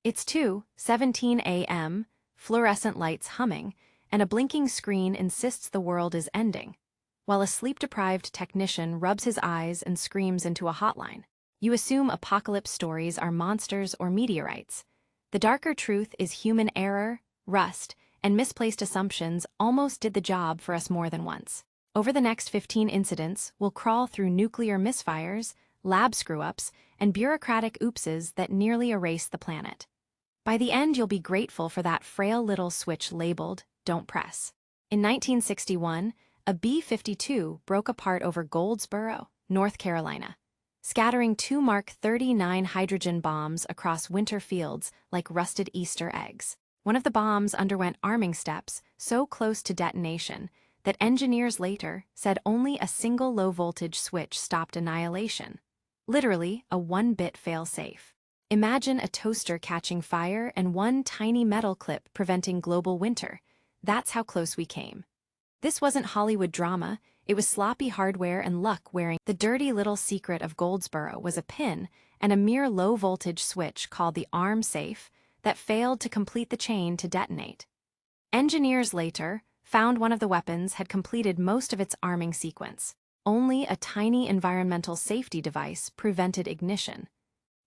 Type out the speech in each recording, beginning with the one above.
It's 2:17 a.m., fluorescent lights humming, and a blinking screen insists the world is ending, while a sleep-deprived technician rubs his eyes and screams into a hotline. You assume apocalypse stories are monsters or meteorites. The darker truth is human error, rust, and misplaced assumptions almost did the job for us more than once. Over the next 15 incidents, we'll crawl through nuclear misfires, lab screw-ups, and bureaucratic oopses that nearly erase the planet. By the end, you'll be grateful for that frail little switch labeled, "Don't press." In 1961, a B-52 broke apart over Goldsboro, North Carolina, scattering 2 Mark 39 hydrogen bombs across winter fields like rusted Easter eggs. One of the bombs underwent arming steps so close to detonation that engineers later said only a single low-voltage switch stopped annihilation. Literally, a 1-bit fail-safe. Imagine a toaster catching fire and one tiny metal clip preventing global winter. That's how close we came. This wasn't Hollywood drama, it was sloppy hardware and luck wearing. The dirty little secret of Goldsboro was a pin and a mere low-voltage switch called the arm safe that failed to complete the chain to detonate. Engineers later found one of the weapons had completed most of its arming sequence. Only a tiny environmental safety device prevented ignition.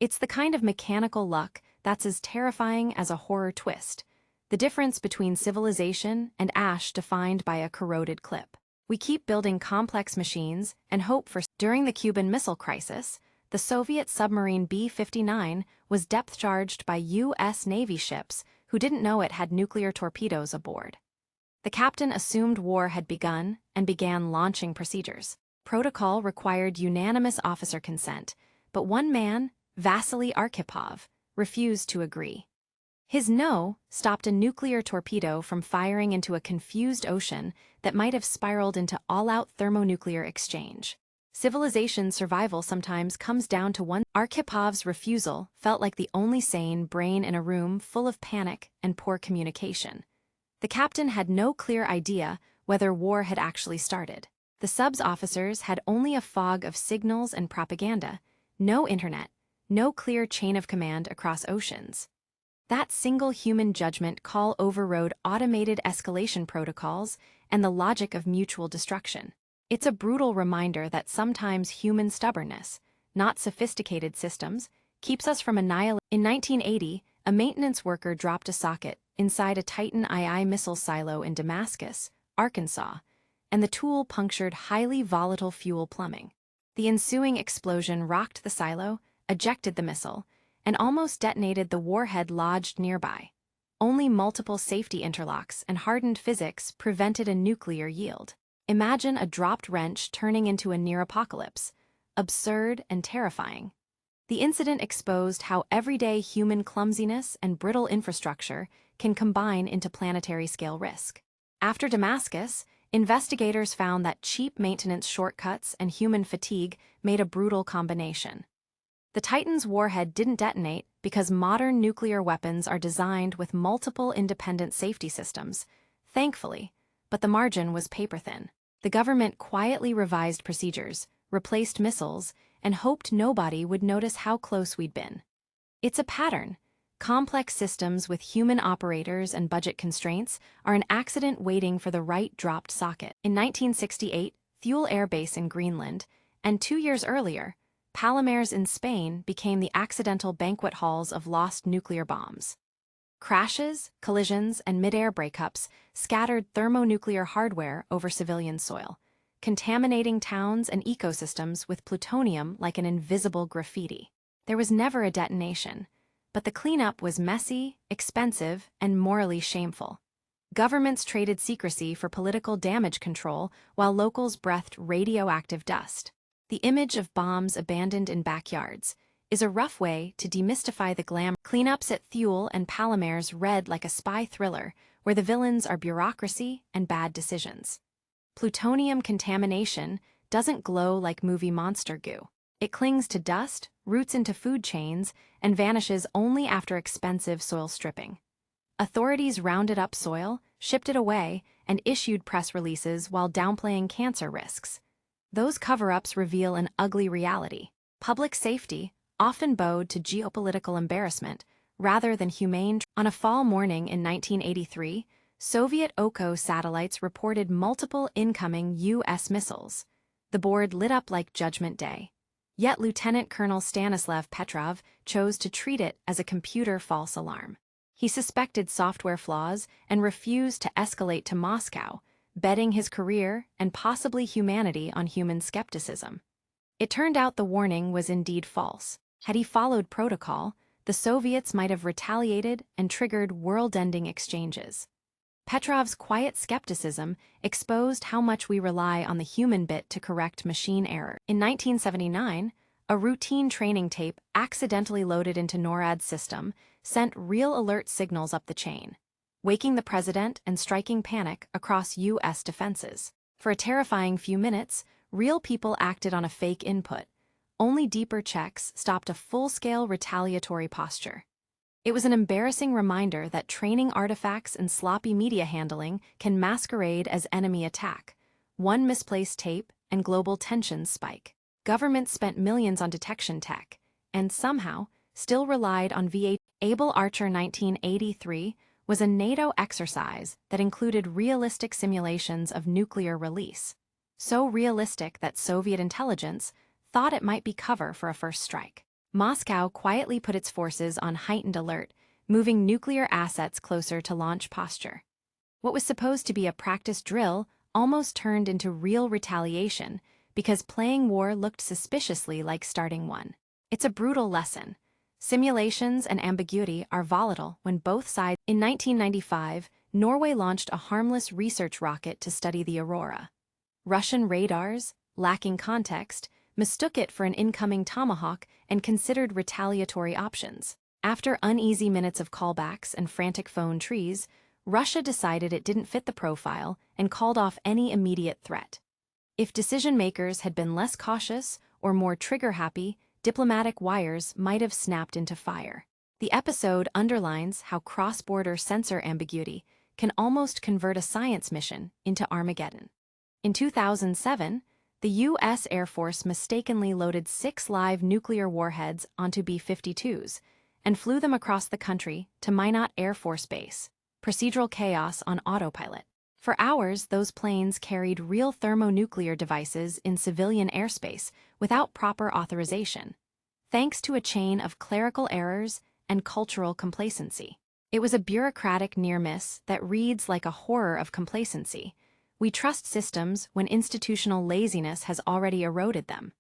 It's the kind of mechanical luck that's as terrifying as a horror twist, the difference between civilization and ash defined by a corroded clip. We keep building complex machines and hope for. During the Cuban Missile Crisis, the Soviet submarine B-59 was depth-charged by U.S. Navy ships who didn't know it had nuclear torpedoes aboard. The captain assumed war had begun and began launching procedures. Protocol required unanimous officer consent, but one man, Vasily Arkhipov, refused to agree. His no stopped a nuclear torpedo from firing into a confused ocean that might have spiraled into all-out thermonuclear exchange. Civilization's survival sometimes comes down to one. Arkhipov's refusal felt like the only sane brain in a room full of panic and poor communication. The captain had no clear idea whether war had actually started. The sub's officers had only a fog of signals and propaganda, no internet, no clear chain of command across oceans. That single human judgment call overrode automated escalation protocols and the logic of mutual destruction. It's a brutal reminder that sometimes human stubbornness, not sophisticated systems, keeps us from annihilation. In 1980, a maintenance worker dropped a socket inside a Titan II missile silo in Damascus, Arkansas, and the tool punctured highly volatile fuel plumbing. The ensuing explosion rocked the silo, ejected the missile, and almost detonated the warhead lodged nearby. Only multiple safety interlocks and hardened physics prevented a nuclear yield. Imagine a dropped wrench turning into a near-apocalypse. Absurd and terrifying. The incident exposed how everyday human clumsiness and brittle infrastructure can combine into planetary-scale risk. After Damascus, investigators found that cheap maintenance shortcuts and human fatigue made a brutal combination. The Titan's warhead didn't detonate because modern nuclear weapons are designed with multiple independent safety systems, thankfully, but the margin was paper-thin. The government quietly revised procedures, replaced missiles, and hoped nobody would notice how close we'd been. It's a pattern. Complex systems with human operators and budget constraints are an accident waiting for the right dropped socket. In 1968, Thule Air Base in Greenland, and 2 years earlier, Palomares in Spain became the accidental banquet halls of lost nuclear bombs. Crashes, collisions, and mid-air breakups scattered thermonuclear hardware over civilian soil, contaminating towns and ecosystems with plutonium like an invisible graffiti. There was never a detonation, but the cleanup was messy, expensive, and morally shameful. Governments traded secrecy for political damage control while locals breathed radioactive dust. The image of bombs abandoned in backyards is a rough way to demystify the glamour. Cleanups at Thule and Palomares read like a spy thriller where the villains are bureaucracy and bad decisions. Plutonium contamination doesn't glow like movie monster goo. It clings to dust, roots into food chains, and vanishes only after expensive soil stripping. Authorities rounded up soil, shipped it away, and issued press releases while downplaying cancer risks. Those cover-ups reveal an ugly reality. Public safety, often bowed to geopolitical embarrassment, rather than humane. On a fall morning in 1983, Soviet OCO satellites reported multiple incoming U.S. missiles. The board lit up like Judgment Day. Yet Lieutenant Colonel Stanislav Petrov chose to treat it as a computer false alarm. He suspected software flaws and refused to escalate to Moscow, betting his career and possibly humanity on human skepticism. It turned out the warning was indeed false. Had he followed protocol, the Soviets might have retaliated and triggered world-ending exchanges. Petrov's quiet skepticism exposed how much we rely on the human bit to correct machine error. In 1979, a routine training tape accidentally loaded into NORAD's system sent real alert signals up the chain, waking the president and striking panic across U.S. defenses. For a terrifying few minutes, real people acted on a fake input. Only deeper checks stopped a full-scale retaliatory posture. It was an embarrassing reminder that training artifacts and sloppy media handling can masquerade as enemy attack. One misplaced tape and global tensions spike. Governments spent millions on detection tech, and somehow still relied on VH. Able Archer 1983 was a NATO exercise that included realistic simulations of nuclear release. So realistic that Soviet intelligence thought it might be cover for a first strike. Moscow quietly put its forces on heightened alert, moving nuclear assets closer to launch posture. What was supposed to be a practice drill almost turned into real retaliation because playing war looked suspiciously like starting one. It's a brutal lesson. Simulations and ambiguity are volatile when both sides. In 1995, Norway launched a harmless research rocket to study the aurora. Russian radars, lacking context, mistook it for an incoming Tomahawk and considered retaliatory options. After uneasy minutes of callbacks and frantic phone trees, Russia decided it didn't fit the profile and called off any immediate threat. If decision-makers had been less cautious or more trigger-happy, diplomatic wires might have snapped into fire. The episode underlines how cross-border sensor ambiguity can almost convert a science mission into Armageddon. In 2007, the U.S. Air Force mistakenly loaded 6 live nuclear warheads onto B-52s and flew them across the country to Minot Air Force Base. Procedural chaos on autopilot. For hours, those planes carried real thermonuclear devices in civilian airspace without proper authorization, thanks to a chain of clerical errors and cultural complacency. It was a bureaucratic near-miss that reads like a horror of complacency. We trust systems when institutional laziness has already eroded them.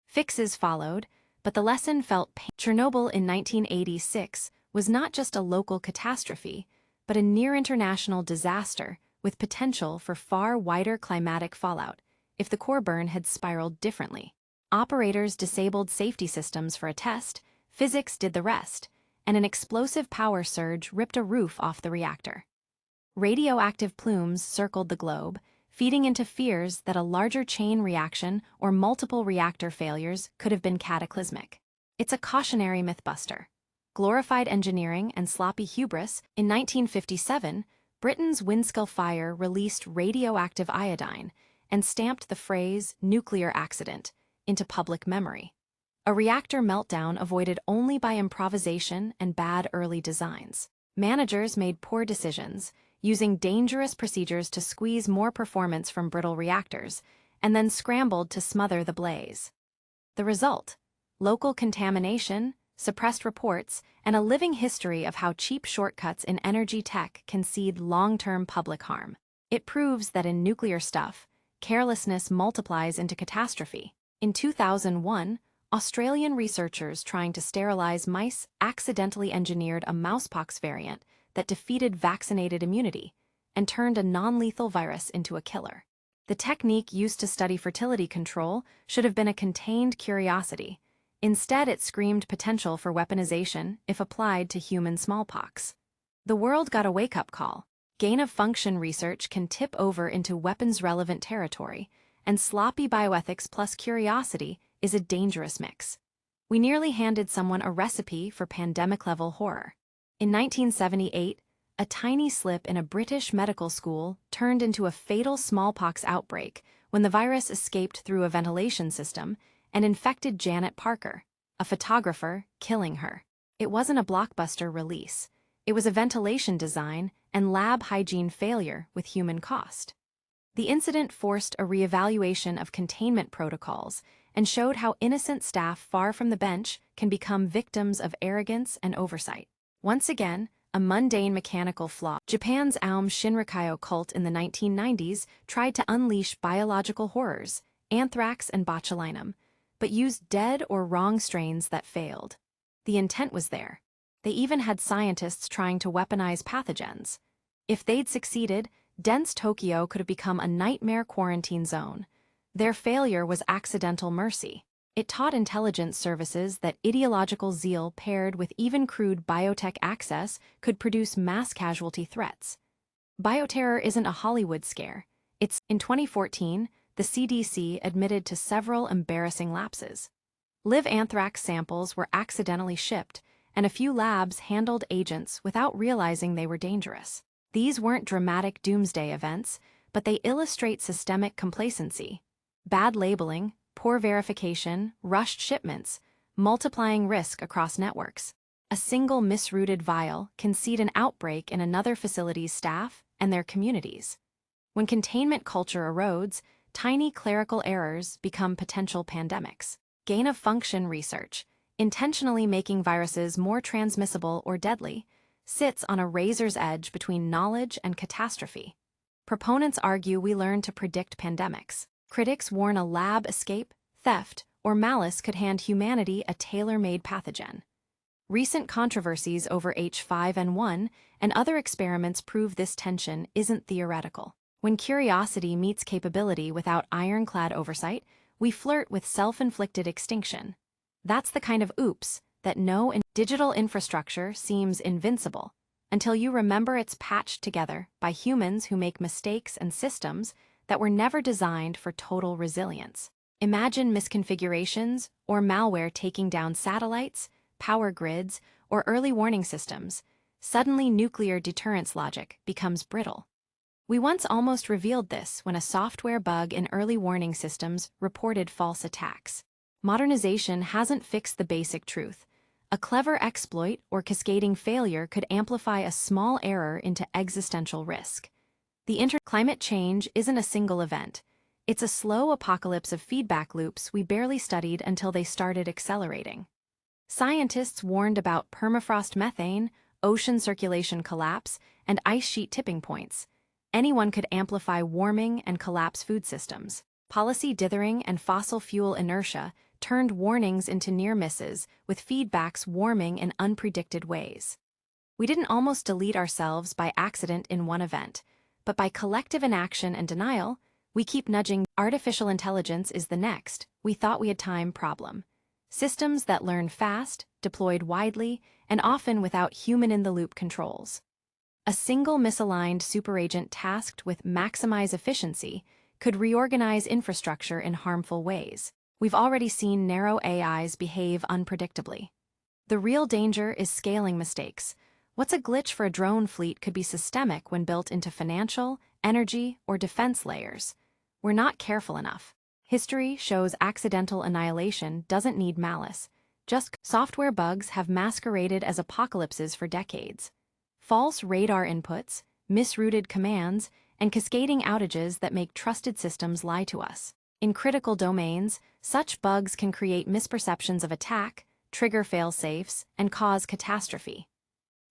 Fixes followed, but the lesson felt painful. Chernobyl in 1986 was not just a local catastrophe, but a near-international disaster with potential for far wider climatic fallout if the core burn had spiraled differently. Operators disabled safety systems for a test, physics did the rest, and an explosive power surge ripped a roof off the reactor. Radioactive plumes circled the globe, feeding into fears that a larger chain reaction or multiple reactor failures could have been cataclysmic. It's a cautionary mythbuster. Glorified engineering and sloppy hubris. In 1957, Britain's Windscale fire released radioactive iodine and stamped the phrase nuclear accident into public memory. A reactor meltdown avoided only by improvisation and bad early designs. Managers made poor decisions, using dangerous procedures to squeeze more performance from brittle reactors, and then scrambled to smother the blaze. The result? Local contamination, suppressed reports, and a living history of how cheap shortcuts in energy tech can seed long-term public harm. It proves that in nuclear stuff, carelessness multiplies into catastrophe. In 2001, Australian researchers trying to sterilize mice accidentally engineered a mousepox variant that defeated vaccinated immunity and turned a non-lethal virus into a killer. The technique used to study fertility control should have been a contained curiosity. Instead, it screamed potential for weaponization if applied to human smallpox. The world got a wake-up call. Gain-of-function research can tip over into weapons-relevant territory, and sloppy bioethics plus curiosity is a dangerous mix. We nearly handed someone a recipe for pandemic-level horror. In 1978, a tiny slip in a British medical school turned into a fatal smallpox outbreak when the virus escaped through a ventilation system and infected Janet Parker, a photographer, killing her. It wasn't a blockbuster release. It was a ventilation design and lab hygiene failure with human cost. The incident forced a reevaluation of containment protocols and showed how innocent staff far from the bench can become victims of arrogance and oversight. Once again, a mundane mechanical flaw. Japan's Aum Shinrikyo cult in the 1990s tried to unleash biological horrors, anthrax and botulinum, but used dead or wrong strains that failed. The intent was there. They even had scientists trying to weaponize pathogens. If they'd succeeded, dense Tokyo could have become a nightmare quarantine zone. Their failure was accidental mercy. It taught intelligence services that ideological zeal paired with even crude biotech access could produce mass casualty threats. Bioterror isn't a Hollywood scare. In 2014, the CDC admitted to several embarrassing lapses. Live anthrax samples were accidentally shipped, and a few labs handled agents without realizing they were dangerous. These weren't dramatic doomsday events, but they illustrate systemic complacency. Bad labeling, poor verification, rushed shipments, multiplying risk across networks. A single misrouted vial can seed an outbreak in another facility's staff and their communities. When containment culture erodes, tiny clerical errors become potential pandemics. Gain-of-function research, intentionally making viruses more transmissible or deadly, sits on a razor's edge between knowledge and catastrophe. Proponents argue we learn to predict pandemics. Critics warn a lab escape, theft, or malice could hand humanity a tailor-made pathogen. Recent controversies over H5N1 and other experiments prove this tension isn't theoretical. When curiosity meets capability without ironclad oversight, we flirt with self-inflicted extinction. That's the kind of oops that digital infrastructure seems invincible, until you remember it's patched together by humans who make mistakes and systems that were never designed for total resilience. Imagine misconfigurations or malware taking down satellites, power grids, or early warning systems. Suddenly, nuclear deterrence logic becomes brittle. We once almost revealed this when a software bug in early warning systems reported false attacks. Modernization hasn't fixed the basic truth. A clever exploit or cascading failure could amplify a small error into existential risk. Climate change isn't a single event. It's a slow apocalypse of feedback loops we barely studied until they started accelerating. Scientists warned about permafrost methane, ocean circulation collapse, and ice sheet tipping points. Anyone could amplify warming and collapse food systems. Policy dithering and fossil fuel inertia turned warnings into near misses, with feedbacks warming in unpredicted ways. We didn't almost delete ourselves by accident in one event, but by collective inaction and denial, we keep nudging. Artificial intelligence is the next, we thought we had time problem. Systems that learn fast, deployed widely, and often without human-in-the-loop controls. A single misaligned superagent tasked with maximize efficiency could reorganize infrastructure in harmful ways. We've already seen narrow AIs behave unpredictably. The real danger is scaling mistakes. What's a glitch for a drone fleet could be systemic when built into financial, energy, or defense layers. We're not careful enough. History shows accidental annihilation doesn't need malice. Just software bugs have masqueraded as apocalypses for decades. False radar inputs, misrouted commands, and cascading outages that make trusted systems lie to us. In critical domains, such bugs can create misperceptions of attack, trigger fail-safes, and cause catastrophe.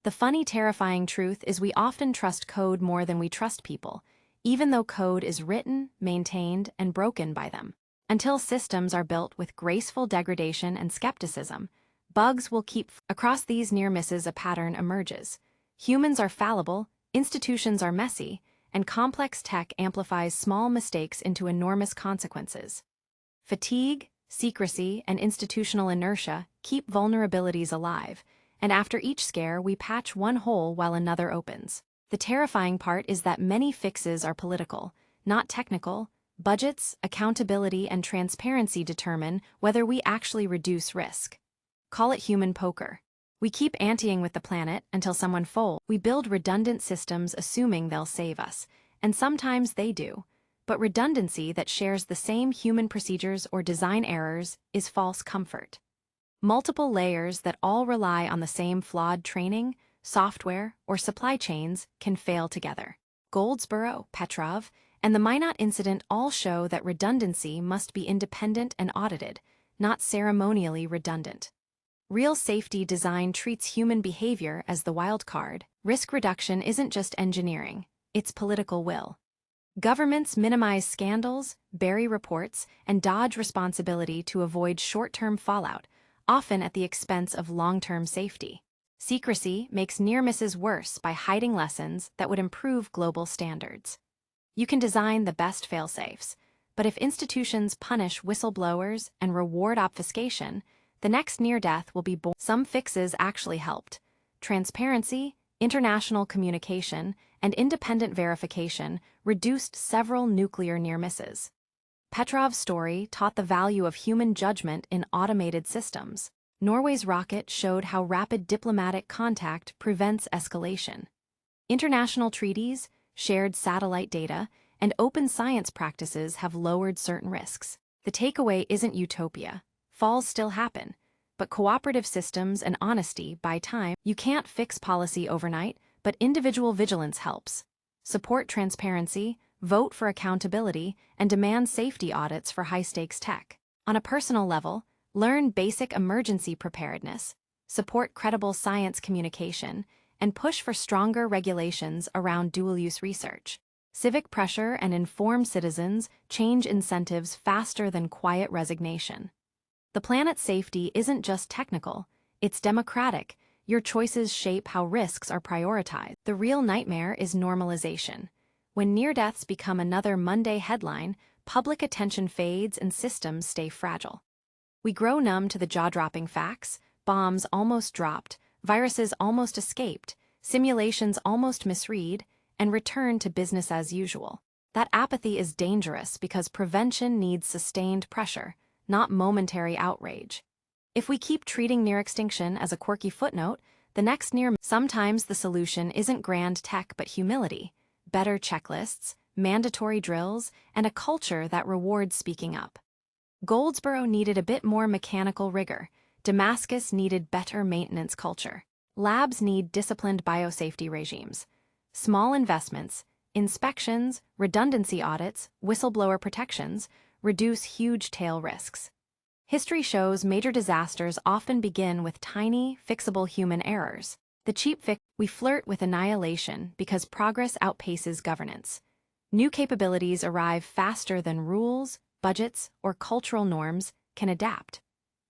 The funny, terrifying truth is we often trust code more than we trust people, even though code is written, maintained, and broken by them. Until systems are built with graceful degradation and skepticism, bugs will keep. Across these near misses, a pattern emerges. Humans are fallible, institutions are messy, and complex tech amplifies small mistakes into enormous consequences. Fatigue, secrecy, and institutional inertia keep vulnerabilities alive, and after each scare we patch one hole while another opens. The terrifying part is that many fixes are political, not technical. Budgets, accountability, and transparency determine whether we actually reduce risk. Call it human poker. We keep anteing with the planet until someone folds. We build redundant systems assuming they'll save us, and sometimes they do. But redundancy that shares the same human procedures or design errors is false comfort. Multiple layers that all rely on the same flawed training, software, or supply chains can fail together. Goldsboro, Petrov, and the Minot incident all show that redundancy must be independent and audited, not ceremonially redundant. Real safety design treats human behavior as the wild card. Risk reduction isn't just engineering, it's political will. Governments minimize scandals, bury reports, and dodge responsibility to avoid short-term fallout, often at the expense of long-term safety. Secrecy makes near misses worse by hiding lessons that would improve global standards. You can design the best fail-safes, but if institutions punish whistleblowers and reward obfuscation, the next near-death will be born. Some fixes actually helped. Transparency, international communication, and independent verification reduced several nuclear near-misses. Petrov's story taught the value of human judgment in automated systems. Norway's rocket showed how rapid diplomatic contact prevents escalation. International treaties, shared satellite data, and open science practices have lowered certain risks. The takeaway isn't utopia. Falls still happen, but cooperative systems and honesty buy time. You can't fix policy overnight, but individual vigilance helps. Support transparency, vote for accountability, and demand safety audits for high-stakes tech. On a personal level, learn basic emergency preparedness, support credible science communication, and push for stronger regulations around dual-use research. Civic pressure and informed citizens change incentives faster than quiet resignation. The planet's safety isn't just technical, it's democratic. Your choices shape how risks are prioritized. The real nightmare is normalization. When near-deaths become another Monday headline, public attention fades and systems stay fragile. We grow numb to the jaw-dropping facts: bombs almost dropped, viruses almost escaped, simulations almost misread, and return to business as usual. That apathy is dangerous because prevention needs sustained pressure, not momentary outrage. If we keep treating near extinction as a quirky footnote, the next near. Sometimes the solution isn't grand tech but humility, better checklists, mandatory drills, and a culture that rewards speaking up. Goldsboro needed a bit more mechanical rigor. Damascus needed better maintenance culture. Labs need disciplined biosafety regimes. Small investments, inspections, redundancy audits, whistleblower protections reduce huge tail risks. History shows major disasters often begin with tiny, fixable human errors. The cheap fix. We flirt with annihilation because progress outpaces governance. New capabilities arrive faster than rules, budgets, or cultural norms can adapt.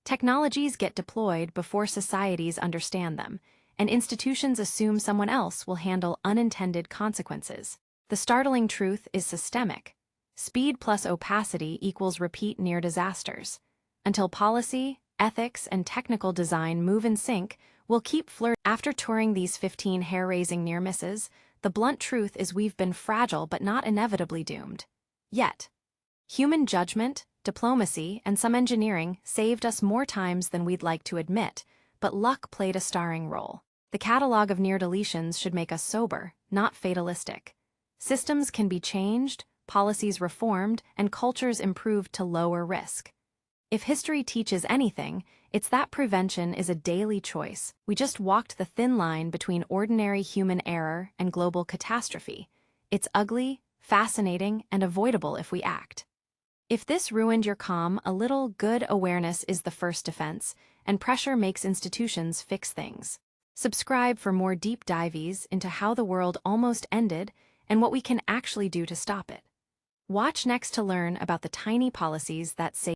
Technologies get deployed before societies understand them, and institutions assume someone else will handle unintended consequences. The startling truth is systemic. Speed plus opacity equals repeat near disasters. Until policy, ethics, and technical design move in sync, we'll keep flirting. After touring these 15 hair-raising near misses, the blunt truth is we've been fragile but not inevitably doomed. Yet, human judgment, diplomacy, and some engineering saved us more times than we'd like to admit, but luck played a starring role. The catalog of near deletions should make us sober, not fatalistic. Systems can be changed, policies reformed, and cultures improved to lower risk. If history teaches anything, it's that prevention is a daily choice. We just walked the thin line between ordinary human error and global catastrophe. It's ugly, fascinating, and avoidable if we act. If this ruined your calm, a little good awareness is the first defense, and pressure makes institutions fix things. Subscribe for more deep dives into how the world almost ended and what we can actually do to stop it. Watch next to learn about the tiny policies that save